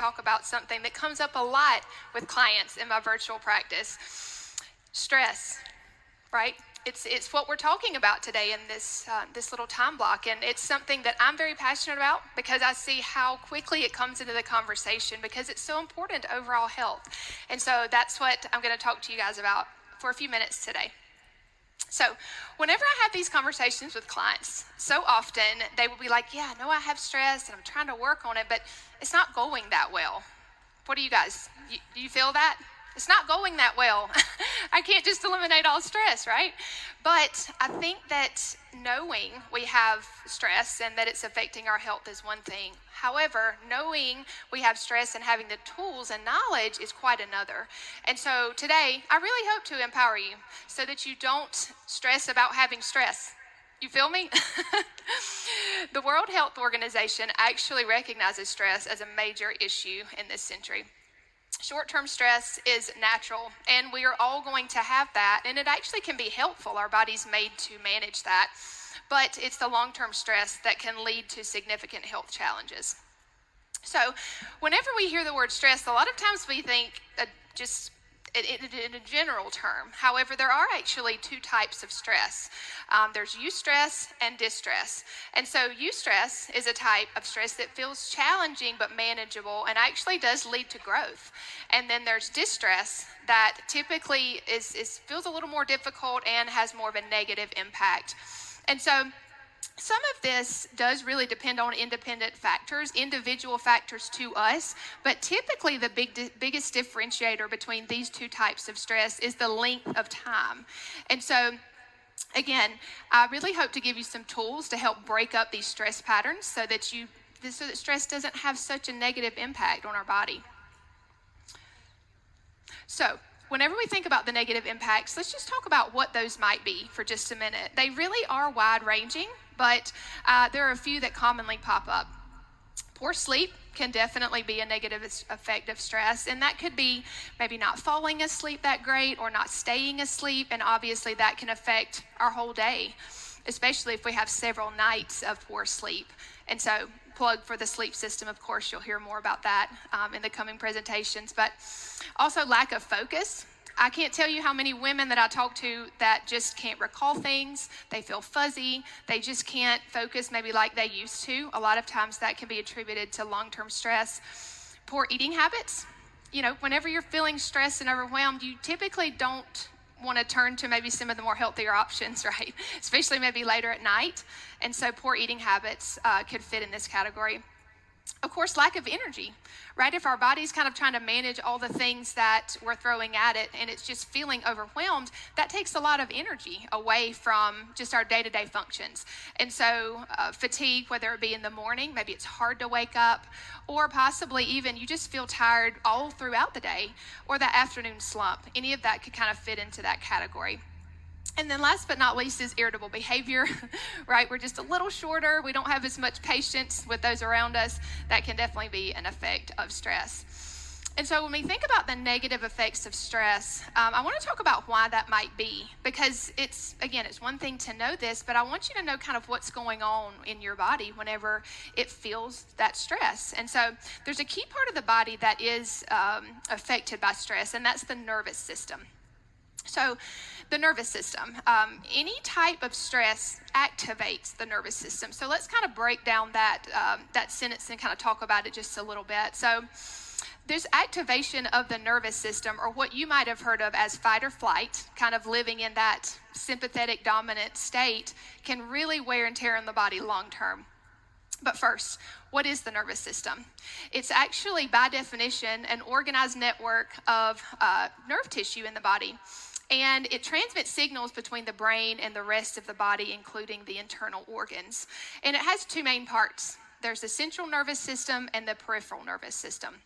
talk about something that comes up a lot with clients in my virtual practice. Stress, right? It's what we're talking about today in this little time block, and it's something that I'm very passionate about because I see how quickly it comes into the conversation because it's so important to overall health. And so that's what I'm going to talk to you guys about for a few minutes today. So whenever I have these conversations with clients, so often they will be like, yeah, I know I have stress and I'm trying to work on it, but it's not going that well. What do you guys, do you feel that? It's not going that well. I can't just eliminate all stress, right? But I think that knowing we have stress and that it's affecting our health is one thing. However, knowing we have stress and having the tools and knowledge is quite another. And so today, I really hope to empower you so that you don't stress about having stress. You feel me? The World Health Organization actually recognizes stress as a major issue in this century. Short-term stress is natural, and we are all going to have that, and it actually can be helpful. Our body's made to manage that, but it's the long-term stress that can lead to significant health challenges. So whenever we hear the word stress, a lot of times we think just in a general term. However, there are actually two types of stress. There's eustress and distress. And so eustress is a type of stress that feels challenging but manageable and actually does lead to growth. And then there's distress that typically feels a little more difficult and has more of a negative impact. And so some of this does really depend on independent factors, individual factors to us, but typically the biggest differentiator between these two types of stress is the length of time. And so, again, I really hope to give you some tools to help break up these stress patterns so that stress doesn't have such a negative impact on our body. So, whenever we think about the negative impacts, let's just talk about what those might be for just a minute. They really are wide-ranging, but there are a few that commonly pop up. Poor sleep can definitely be a negative effect of stress, and that could be maybe not falling asleep that great or not staying asleep, and obviously that can affect our whole day, especially if we have several nights of poor sleep. And so, plug for the sleep system, of course, you'll hear more about that in the coming presentations, but also lack of focus. I can't tell you how many women that I talk to that just can't recall things. They feel fuzzy. They just can't focus maybe like they used to. A lot of times that can be attributed to long-term stress. Poor eating habits. You know, whenever you're feeling stressed and overwhelmed, you typically don't want to turn to maybe some of the more healthier options, right? Especially maybe later at night. And so poor eating habits could fit in this category. Of course, lack of energy, right? If our body's kind of trying to manage all the things that we're throwing at it and it's just feeling overwhelmed, that takes a lot of energy away from just our day-to-day functions. And so fatigue, whether it be in the morning, maybe it's hard to wake up, or possibly even you just feel tired all throughout the day, or that afternoon slump. Any of that could kind of fit into that category. And then last but not least is irritable behavior, right? We're just a little shorter. We don't have as much patience with those around us. That can definitely be an effect of stress. And so when we think about the negative effects of stress, I want to talk about why that might be, because it's one thing to know this, but I want you to know kind of what's going on in your body whenever it feels that stress. And so there's a key part of the body that is affected by stress, and that's the nervous system. So the nervous system, any type of stress activates the nervous system. So let's kind of break down that sentence and kind of talk about it just a little bit. So there's activation of the nervous system, or what you might have heard of as fight or flight, kind of living in that sympathetic dominant state, can really wear and tear on the body long term. But first, what is the nervous system? It's actually, by definition, an organized network of nerve tissue in the body. And it transmits signals between the brain and the rest of the body, including the internal organs. And it has two main parts. There's the central nervous system and the peripheral nervous system.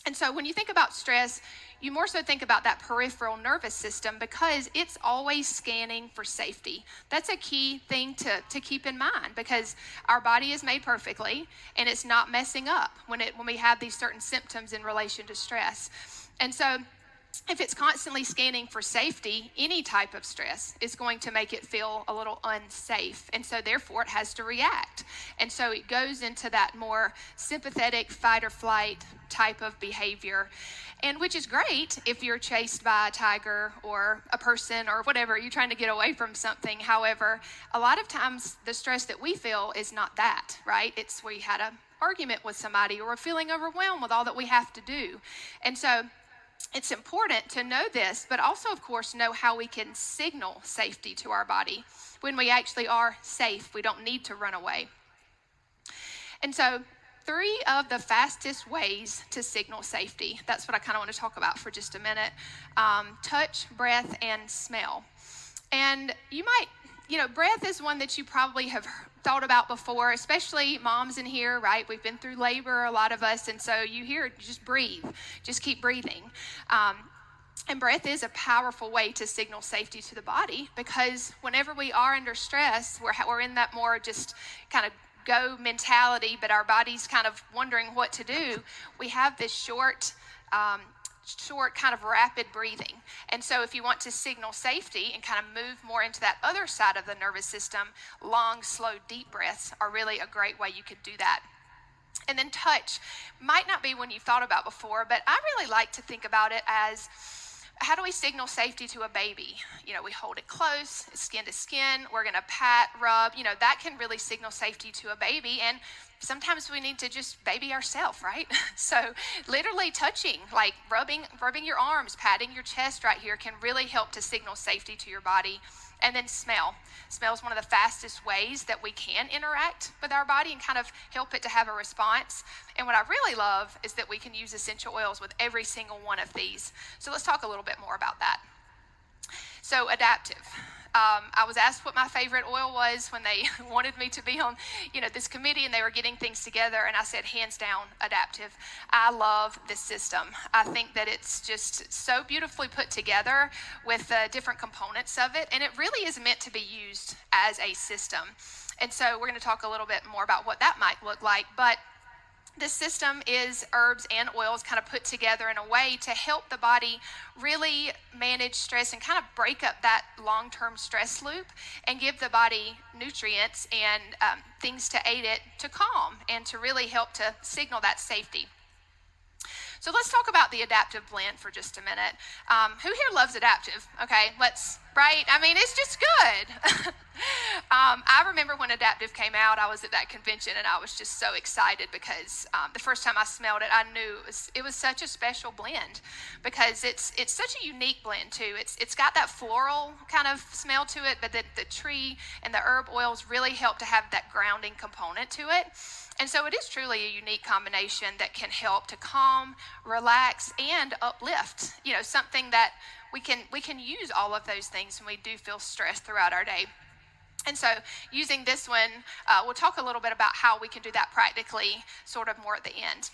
And so when you think about stress, you more so think about that peripheral nervous system because it's always scanning for safety. That's a key thing to keep in mind, because our body is made perfectly and it's not messing up when we have these certain symptoms in relation to stress. And so if it's constantly scanning for safety, any type of stress is going to make it feel a little unsafe. And so therefore it has to react. And so it goes into that more sympathetic fight or flight type of behavior. And which is great if you're chased by a tiger or a person or whatever, you're trying to get away from something. However, a lot of times the stress that we feel is not that, right? It's we had an argument with somebody or we're feeling overwhelmed with all that we have to do. And so it's important to know this, but also, of course, know how we can signal safety to our body when we actually are safe. We don't need to run away. And so 3 of the fastest ways to signal safety, that's what I kind of want to talk about for just a minute. Touch, breath, and smell. And you might, breath is one that you probably have thought about before, especially moms in here, right? We've been through labor, a lot of us, and so you hear, just breathe, just keep breathing. And breath is a powerful way to signal safety to the body, because whenever we are under stress, we're in that more just kind of go mentality, but our body's kind of wondering what to do. We have this short kind of rapid breathing. And so if you want to signal safety and kind of move more into that other side of the nervous system, long, slow, deep breaths are really a great way you could do that. And then touch might not be one you've thought about before, but I really like to think about it as, how do we signal safety to a baby? We hold it close, skin to skin. We're going to pat, rub. That can really signal safety to a baby. And sometimes we need to just baby ourselves, right? So literally touching, like rubbing your arms, patting your chest right here can really help to signal safety to your body. And then smell. Smell is one of the fastest ways that we can interact with our body and kind of help it to have a response. And what I really love is that we can use essential oils with every single one of these. So let's talk a little bit more about that. So adaptive. I was asked what my favorite oil was when they wanted me to be on, this committee, and they were getting things together, and I said, hands down, adaptive. I love this system. I think that it's just so beautifully put together with the different components of it, and it really is meant to be used as a system. And so we're going to talk a little bit more about what that might look like, but this system is herbs and oils kind of put together in a way to help the body really manage stress and kind of break up that long-term stress loop and give the body nutrients and things to aid it to calm and to really help to signal that safety. So let's talk about the adaptive blend for just a minute. Who here loves adaptive? Okay, right? I mean, it's just good. I remember when adaptive came out, I was at that convention and I was just so excited because the first time I smelled it, I knew it was such a special blend because it's such a unique blend too. It's got that floral kind of smell to it, but the tree and the herb oils really help to have that grounding component to it. And so it is truly a unique combination that can help to calm, relax, and uplift. Something that we can use all of those things when we do feel stressed throughout our day. And so using this one, we'll talk a little bit about how we can do that practically, sort of more at the end.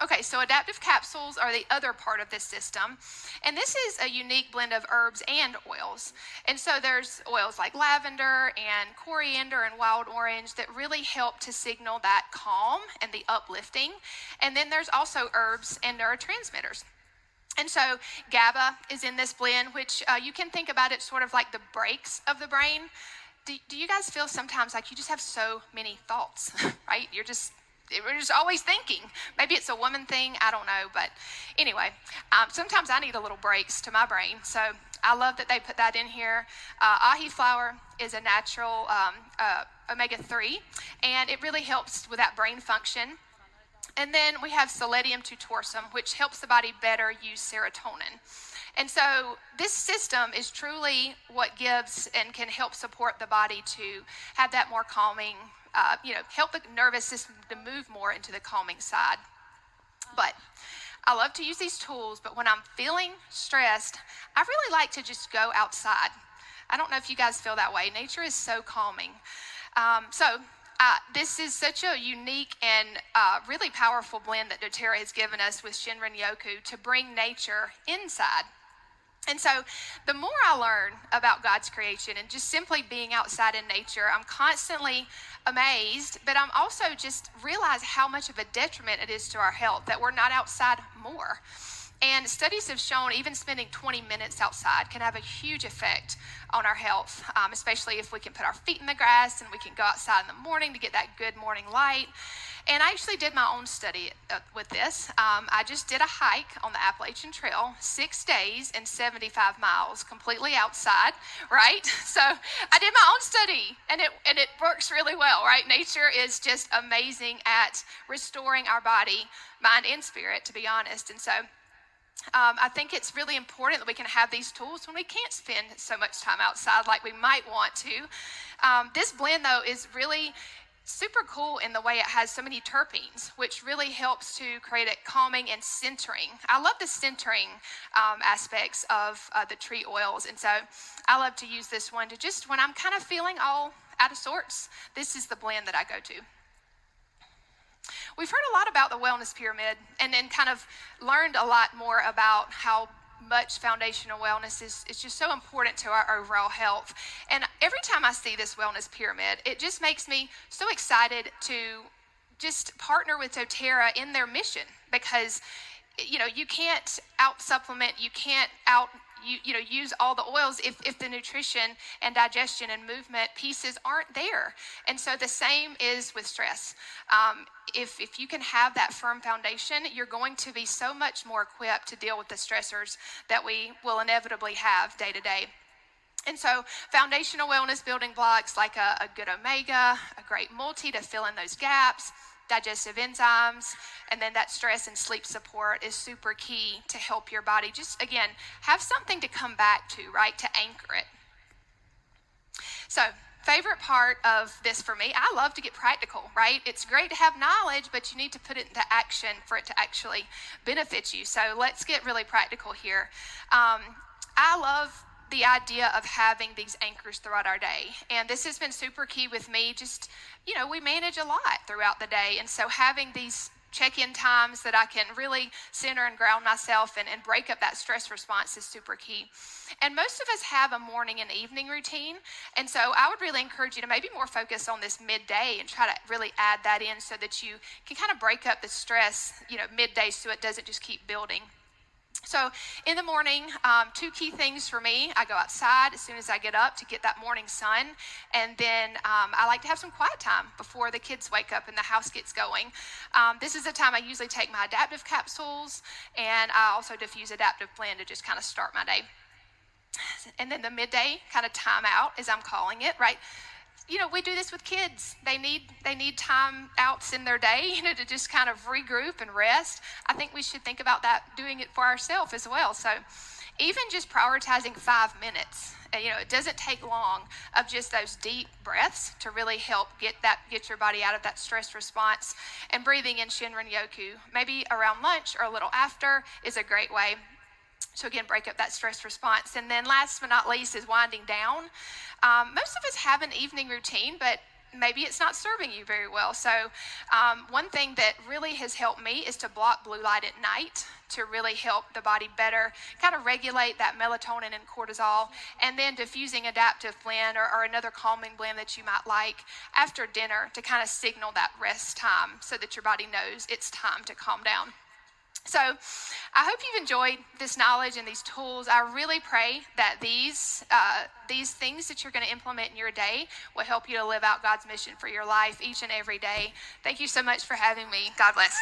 Okay, so adaptive capsules are the other part of this system. And this is a unique blend of herbs and oils. And so there's oils like lavender and coriander and wild orange that really help to signal that calm and the uplifting. And then there's also herbs and neurotransmitters. And so GABA is in this blend, which you can think about it sort of like the brakes of the brain. Do you guys feel sometimes like you just have so many thoughts, right? We're just always thinking. Maybe it's a woman thing, I don't know. But anyway, sometimes I need a little breaks to my brain. So I love that they put that in here. Ahi flower is a natural omega-3, and it really helps with that brain function. And then we have Selenium tutorsum, which helps the body better use serotonin. And so this system is truly what gives and can help support the body to have that more calming, help the nervous system to move more into the calming side. But I love to use these tools, but when I'm feeling stressed, I really like to just go outside. I don't know if you guys feel that way. Nature is so calming. This is such a unique and really powerful blend that doTERRA has given us with Shinrin Yoku to bring nature inside. And so the more I learn about God's creation and just simply being outside in nature, I'm constantly amazed, but I'm also just realize how much of a detriment it is to our health that we're not outside more. And studies have shown even spending 20 minutes outside can have a huge effect on our health, especially if we can put our feet in the grass and we can go outside in the morning to get that good morning light. And I actually did my own study with this. I just did a hike on the Appalachian Trail, 6 days and 75 miles, completely outside, right? So I did my own study, and it works really well, right? Nature is just amazing at restoring our body, mind, and spirit, to be honest. And so I think it's really important that we can have these tools when we can't spend so much time outside like we might want to. This blend, though, is really super cool in the way it has so many terpenes, which really helps to create it calming and centering. I love the centering aspects of the tree oils, and so I love to use this one to just when I'm kind of feeling all out of sorts. This is the blend that I go to. We've heard a lot about the wellness pyramid and then kind of learned a lot more about how much foundational wellness is just so important to our overall health. And every time I see this wellness pyramid, it just makes me so excited to just partner with doTERRA in their mission, because you can't out supplement, you can't out use all the oils if the nutrition and digestion and movement pieces aren't there. And so the same is with stress. If you can have that firm foundation, you're going to be so much more equipped to deal with the stressors that we will inevitably have day to day. And so foundational wellness building blocks like a good omega, a great multi to fill in those gaps, digestive enzymes, and then that stress and sleep support is super key to help your body just, again, have something to come back to, right, to anchor it. So, favorite part of this for me, I love to get practical, right? It's great to have knowledge, but you need to put it into action for it to actually benefit you. So let's get really practical here. I love the idea of having these anchors throughout our day. And this has been super key with me. Just, we manage a lot throughout the day. And so having these check-in times that I can really center and ground myself and break up that stress response is super key. And most of us have a morning and evening routine. And so I would really encourage you to maybe more focus on this midday and try to really add that in so that you can kind of break up the stress, midday, so it doesn't just keep building. So in the morning, two key things for me. I go outside as soon as I get up to get that morning sun. And then I like to have some quiet time before the kids wake up and the house gets going. This is the time I usually take my adaptive capsules, and I also diffuse adaptive blend to just kind of start my day. And then the midday kind of time out, as I'm calling it, right? We do this with kids. They need time outs in their day, to just kind of regroup and rest. I think we should think about that, doing it for ourselves as well. So even just prioritizing 5 minutes, it doesn't take long, of just those deep breaths to really help get your body out of that stress response. And breathing in Shinrin Yoku, maybe around lunch or a little after, is a great way. So again, break up that stress response. And then last but not least is winding down. Most of us have an evening routine, but maybe it's not serving you very well. So one thing that really has helped me is to block blue light at night to really help the body better kind of regulate that melatonin and cortisol. And then diffusing adaptive blend or another calming blend that you might like after dinner to kind of signal that rest time so that your body knows it's time to calm down. So I hope you've enjoyed this knowledge and these tools. I really pray that these things that you're going to implement in your day will help you to live out God's mission for your life each and every day. Thank you so much for having me. God bless.